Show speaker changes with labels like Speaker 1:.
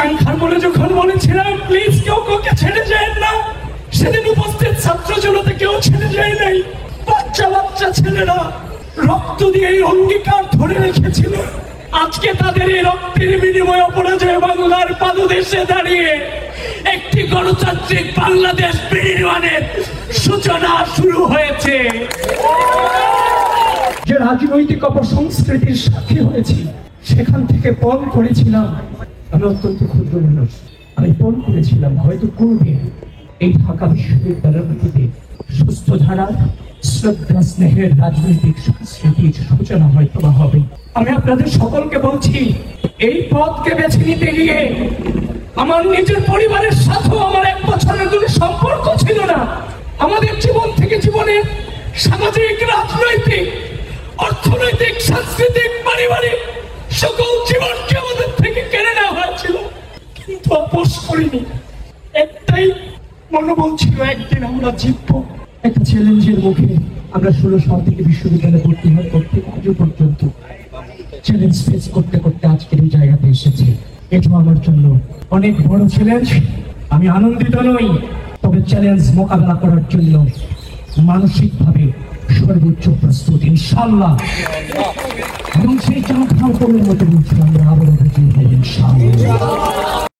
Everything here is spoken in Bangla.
Speaker 1: সংখ্যার বলে যখন বলেছিলাম প্লিজ কেউ কাউকে ছেড়ে যায় না, সেদিন উপস্থিত ছাত্র জনতা কেউ ছেড়ে যায় নাই। বাচ্চা বাচ্চা ছেলেরা রক্ত দিয়ে এই অঙ্গীকার ধরে রেখেছিল। আজকে তাদের এই রক্তের বিনিময়ে অপরাজয় বাংলার পাদদেশে দাঁড়িয়ে একটি গণতান্ত্রিক বাংলাদেশ বিনির্মাণের সূচনা শুরু হয়েছে। যে রাজনৈতিক অপসংস্কৃতির সাক্ষী হয়েছি, সেখান থেকে পণ করেছিলাম। আমি অত্যন্ত ক্ষুদ্র মানুষ, আমি পণ করেছিলাম হয়তো কোনদিন এই ঢাকা বিশ্ববিদ্যালয়ের মধ্যে সুস্থ ধারার শ্রদ্ধা স্নেহের রাজনৈতিক সংস্কৃতির সূচনা হয়তো বা হবে। আমি আপনাদের সকলকে বলছি, এই পথকে বেছে নিতে গিয়ে আমার নিজের পরিবারের সাথেও আমার 1 বছরের কোনো সম্পর্ক ছিল না। আমাদের জীবন থেকে জীবনের সামাজিক, রাজনৈতিক, অর্থনৈতিক, সাংস্কৃতিক, পারিবারিক সকল জীবনকে আমাদের থেকে কেড়ে নেওয়া হয়েছিল, কিন্তু আপোষ করিনি। একটাই মনোবল ছিল, একদিন আমরা জিতবো। একটা চ্যালেঞ্জের মুখে আমরা 16 সাল থেকে বিশ্ববিদ্যালয়ে ভর্তি হওয়ার পর থেকে আজও পর্যন্ত চ্যালেঞ্জ ফেস করতে করতে আজকের এই জায়গাতে এসেছি। এটা আমার জন্য অনেক বড় চ্যালেঞ্জ। আমি আনন্দিত নই, তবে চ্যালেঞ্জ মোকাবেলা করার জন্য মানসিকভাবে সর্বোচ্চ প্রস্তুত ইনশাআল্লাহ। এবং সেই চাঁদ খাওয়ার মতো বলছি আমরা আবারও বিজয়ী হব ইনশাআল্লাহ।